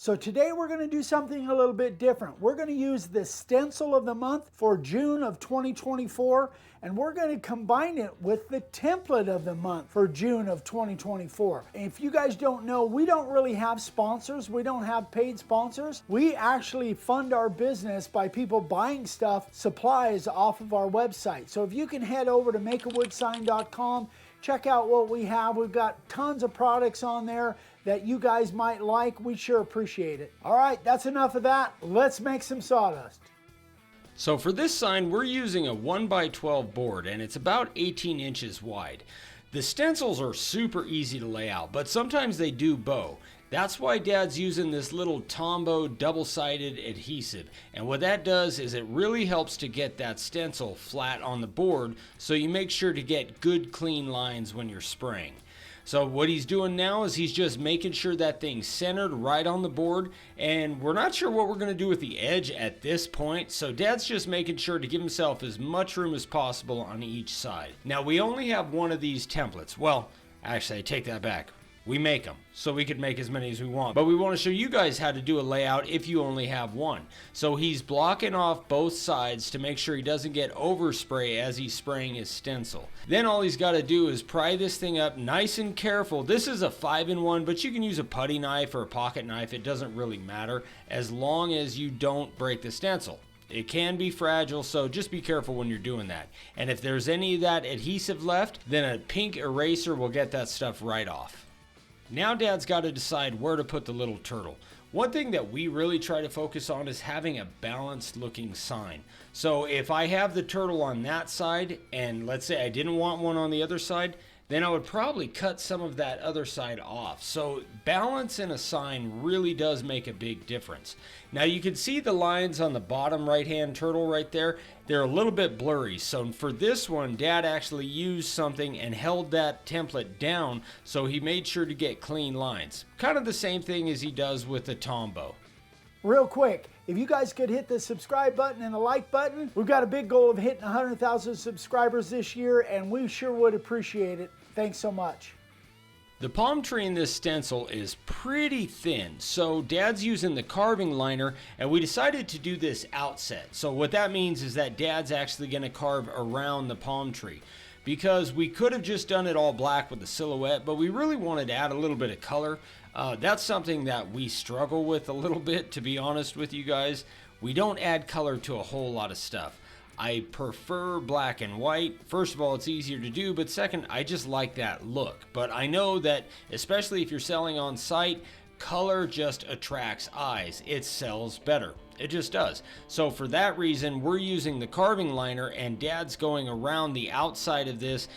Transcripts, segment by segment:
So today we're going to do something a little bit different. We're going to use the stencil of the month for June of 2024, and we're going to combine it with the template of the month for June of 2024. And if you guys don't know, we don't really have sponsors. We don't have paid sponsors. We actually fund our business by people buying stuff, supplies off of our website. So if you can head over to makeawoodsign.com, check out what we have. We've got tons of products on there that you guys might like. We sure appreciate it. All right, that's enough of that. Let's make some sawdust. So for this sign, we're using a 1x12 board, and it's about 18 inches wide. The stencils are super easy to lay out, but sometimes they do bow. That's why Dad's using this little Tombow double-sided adhesive, and what that does is it really helps to get that stencil flat on the board, so you make sure to get good clean lines when you're spraying. So what he's doing now is he's just making sure that thing's centered right on the board, and we're not sure what we're going to do with the edge at this point, so Dad's just making sure to give himself as much room as possible on each side. Now we only have one of these templates. Well, actually I take that back. We make them, so we could make as many as we want. But we want to show you guys how to do a layout if you only have one. So he's blocking off both sides to make sure he doesn't get overspray as he's spraying his stencil. Then all he's got to do is pry this thing up nice and careful. This is a 5-in-1, but you can use a putty knife or a pocket knife. It doesn't really matter as long as you don't break the stencil. It can be fragile, so just be careful when you're doing that. And if there's any of that adhesive left, then a pink eraser will get that stuff right off. Now Dad's got to decide where to put the little turtle. One thing that we really try to focus on is having a balanced looking sign. So if I have the turtle on that side, and let's say I didn't want one on the other side, then I would probably cut some of that other side off. So balance in a sign really does make a big difference. Now you can see the lines on the bottom right hand turtle right there. They're a little bit blurry. So for this one, Dad actually used something and held that template down, so he made sure to get clean lines. Kind of the same thing as he does with the Tombow. Real quick, if you guys could hit the subscribe button and the like button, we've got a big goal of hitting 100,000 subscribers this year, and we sure would appreciate it. Thanks so much. The palm tree in this stencil is pretty thin, so Dad's using the carving liner, and we decided to do this outset. So what that means is that Dad's actually going to carve around the palm tree, because we could have just done it all black with the silhouette, but we really wanted to add a little bit of color. That's something that we struggle with a little bit, to be honest with you guys. We don't add color to a whole lot of stuff. I prefer black and white. First of all, it's easier to do, but second, I just like that look. But I know that, especially if you're selling on site, color just attracts eyes. It sells better. It just does. So for that reason, we're using the carving liner, and Dad's going around the outside of this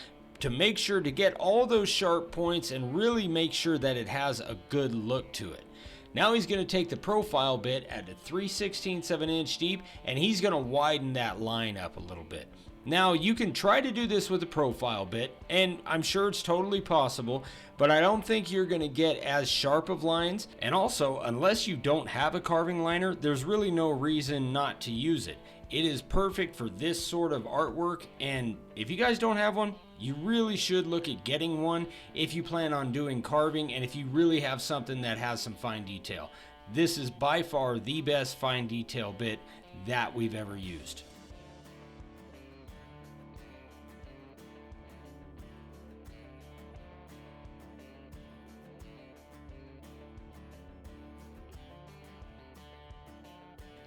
to make sure to get all those sharp points and really make sure that it has a good look to it. Now he's going to take the profile bit at a 3/16 of an inch deep, and he's going to widen that line up a little bit. Now you can try to do this with a profile bit, and I'm sure it's totally possible, but I don't think you're going to get as sharp of lines. And also, unless you don't have a carving liner, there's really no reason not to use it. It is perfect for this sort of artwork, and if you guys don't have one, you really should look at getting one if you plan on doing carving and if you really have something that has some fine detail. This is by far the best fine detail bit that we've ever used.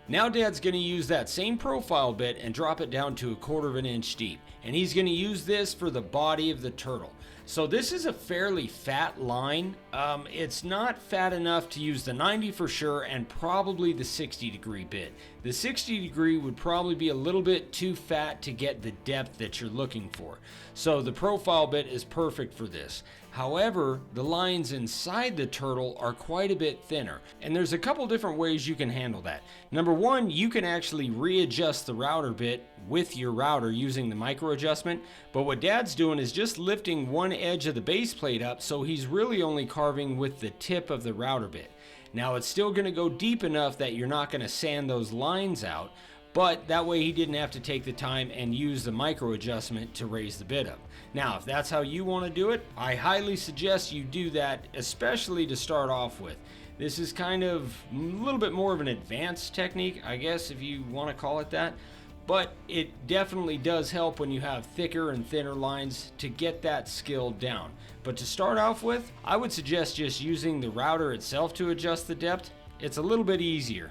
Now Dad's going to use that same profile bit and drop it down to 1/4 of an inch deep. And he's going to use this for the body of the turtle. So this is a fairly fat line. It's not fat enough to use the 90 for sure, and probably the 60-degree bit. The 60-degree would probably be a little bit too fat to get the depth that you're looking for. So the profile bit is perfect for this. However, the lines inside the turtle are quite a bit thinner, and there's a couple different ways you can handle that. Number one, you can actually readjust the router bit with your router using the micro adjustment, but what Dad's doing is just lifting one edge of the base plate up, so he's really only carving with the tip of the router bit. Now it's still going to go deep enough that you're not going to sand those lines out, but that way he didn't have to take the time and use the micro adjustment to raise the bit up. Now, if that's how you want to do it, I highly suggest you do that, especially to start off with. This is kind of a little bit more of an advanced technique, I guess, if you want to call it that. But it definitely does help when you have thicker and thinner lines to get that skill down. But to start off with, I would suggest just using the router itself to adjust the depth. It's a little bit easier.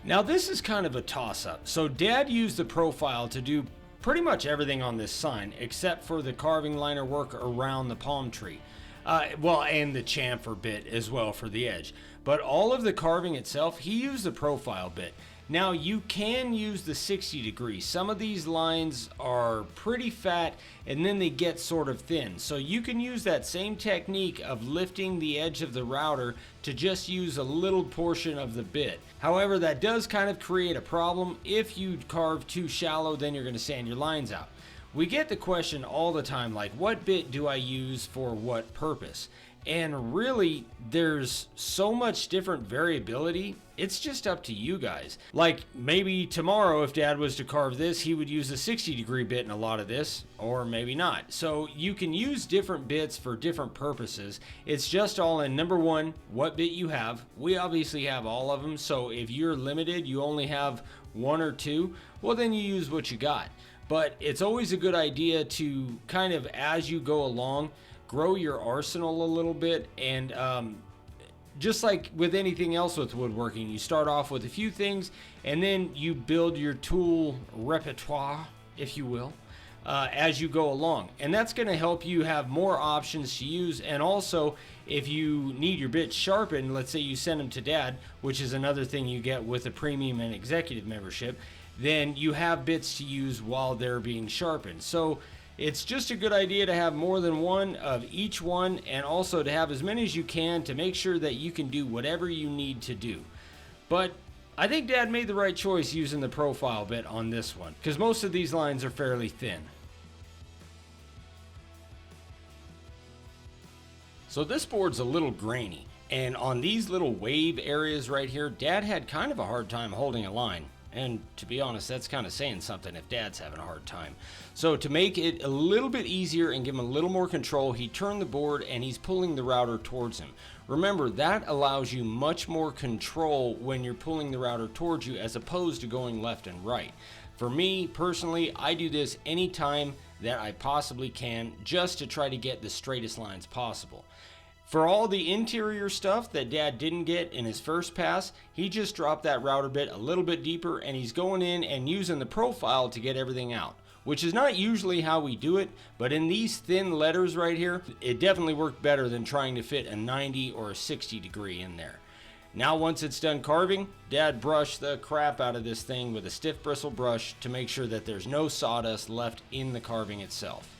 Now this is kind of a toss-up. So Dad used the profile to do pretty much everything on this sign except for the carving liner work around the palm tree. And the chamfer bit as well for the edge. But all of the carving itself, he used the profile bit. Now you can use the 60 degree. Some of these lines are pretty fat and then they get sort of thin. So you can use that same technique of lifting the edge of the router to just use a little portion of the bit. However, that does kind of create a problem. If you carve too shallow, then you're going to sand your lines out. We get the question all the time, like, what bit do I use for what purpose? And really, there's so much different variability. It's just up to you guys. Like, maybe tomorrow, if Dad was to carve this, he would use a 60 degree bit in a lot of this, or maybe not. So you can use different bits for different purposes. It's just all in, number one, what bit you have. We obviously have all of them, so if you're limited, you only have one or two, well, then you use what you got. But it's always a good idea to kind of, as you go along, grow your arsenal a little bit. And just like with anything else with woodworking, you start off with a few things and then you build your tool repertoire, if you will, as you go along. And that's going to help you have more options to use. And also, if you need your bits sharpened, let's say you send them to Dad, which is another thing you get with a premium and executive membership, then you have bits to use while they're being sharpened. So it's just a good idea to have more than one of each one, and also to have as many as you can to make sure that you can do whatever you need to do. But I think Dad made the right choice using the profile bit on this one, because most of these lines are fairly thin. So this board's a little grainy, and on these little wave areas right here, Dad had kind of a hard time holding a line. And to be honest, that's kind of saying something if Dad's having a hard time. So to make it a little bit easier and give him a little more control, he turned the board and he's pulling the router towards him. Remember, that allows you much more control when you're pulling the router towards you as opposed to going left and right. For me, personally, I do this anytime that I possibly can just to try to get the straightest lines possible. For all the interior stuff that Dad didn't get in his first pass, he just dropped that router bit a little bit deeper and he's going in and using the profile to get everything out, which is not usually how we do it, but in these thin letters right here, it definitely worked better than trying to fit a 90 or a 60 degree in there. Now once it's done carving, Dad brushed the crap out of this thing with a stiff bristle brush to make sure that there's no sawdust left in the carving itself.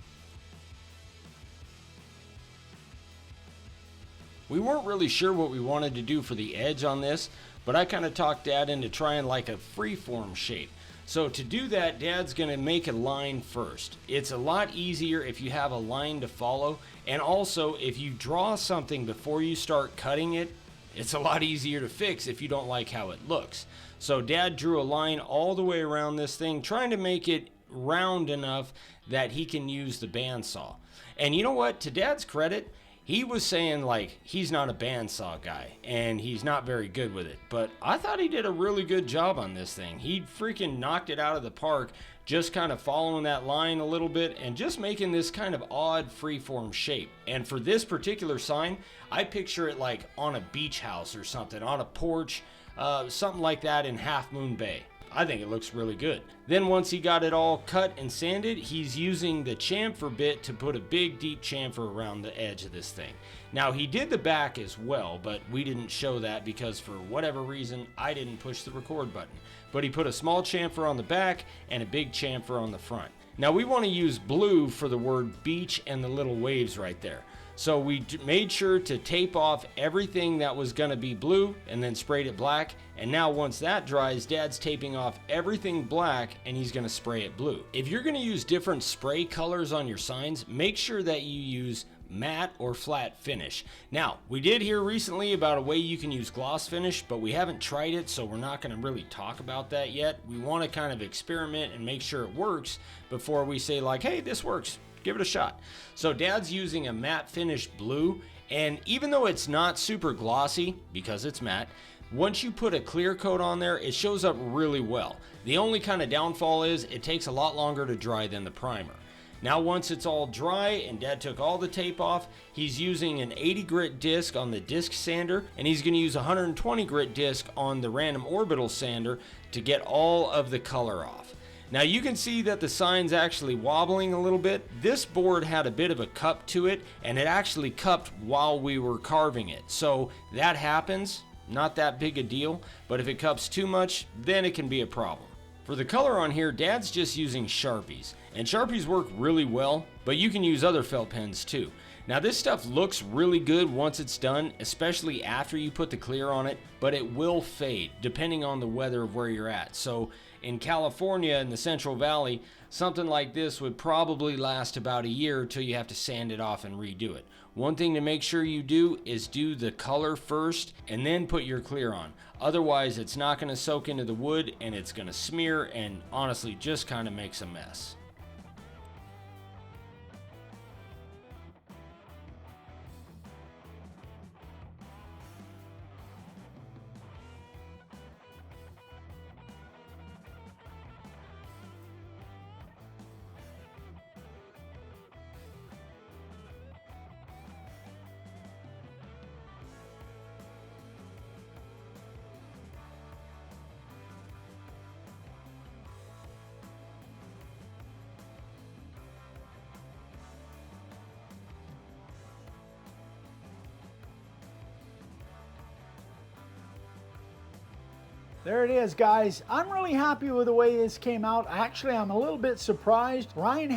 We weren't really sure what we wanted to do for the edge on this, but I kind of talked Dad into trying like a freeform shape. So to do that, Dad's going to make a line first. It's a lot easier if you have a line to follow, and also if you draw something before you start cutting it, it's a lot easier to fix if you don't like how it looks. So Dad drew a line all the way around this thing, trying to make it round enough that he can use the bandsaw. And you know what? To Dad's credit, he was saying like he's not a bandsaw guy and he's not very good with it, but I thought he did a really good job on this thing. He freaking knocked it out of the park, just kind of following that line a little bit and just making this kind of odd freeform shape. And for this particular sign, I picture it like on a beach house or something, on a porch, something like that in Half Moon Bay. I think it looks really good. Then once he got it all cut and sanded, he's using the chamfer bit to put a big deep chamfer around the edge of this thing. Now he did the back as well, but we didn't show that because for whatever reason I didn't push the record button. But he put a small chamfer on the back and a big chamfer on the front. Now we want to use blue for the word beach and the little waves right there. So we made sure to tape off everything that was going to be blue and then sprayed it black. And now once that dries, Dad's taping off everything black and he's going to spray it blue. If you're going to use different spray colors on your signs, make sure that you use matte or flat finish. Now, we did hear recently about a way you can use gloss finish, but we haven't tried it, so we're not going to really talk about that yet. We want to kind of experiment and make sure it works before we say like, hey, this works, give it a shot. So Dad's using a matte finish blue, and even though it's not super glossy because it's matte, once you put a clear coat on there, it shows up really well. The only kind of downfall is it takes a lot longer to dry than the primer. Now once it's all dry and Dad took all the tape off, he's using an 80 grit disc on the disc sander, and he's going to use a 120 grit disc on the random orbital sander to get all of the color off. Now you can see that the sign's actually wobbling a little bit. This board had a bit of a cup to it, and it actually cupped while we were carving it. So that happens, not that big a deal, but if it cups too much, then it can be a problem. For the color on here, Dad's just using Sharpies, and Sharpies work really well, but you can use other felt pens too. Now this stuff looks really good once it's done, especially after you put the clear on it, but it will fade depending on the weather of where you're at. So in California, in the Central Valley, something like this would probably last about a year till you have to sand it off and redo it. One thing to make sure you do is do the color first and then put your clear on. Otherwise, it's not going to soak into the wood and it's going to smear and honestly just kind of makes a mess. There it is, guys. I'm really happy with the way this came out. Actually, I'm a little bit surprised. Ryan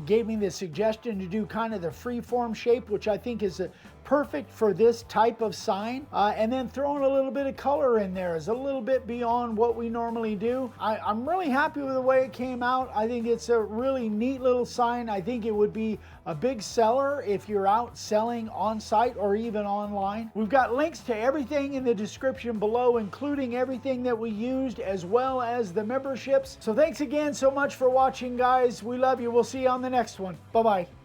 gave me the suggestion to do kind of the free-form shape, which I think is perfect for this type of sign. And then throwing a little bit of color in there is a little bit beyond what we normally do. I'm really happy with the way it came out. I think it's a really neat little sign. I think it would be a big seller if you're out selling on site or even online. We've got links to everything in the description below, including everything that we used as well as the memberships. So thanks again so much for watching, guys. We love you. We'll see you on the next one. Bye-bye.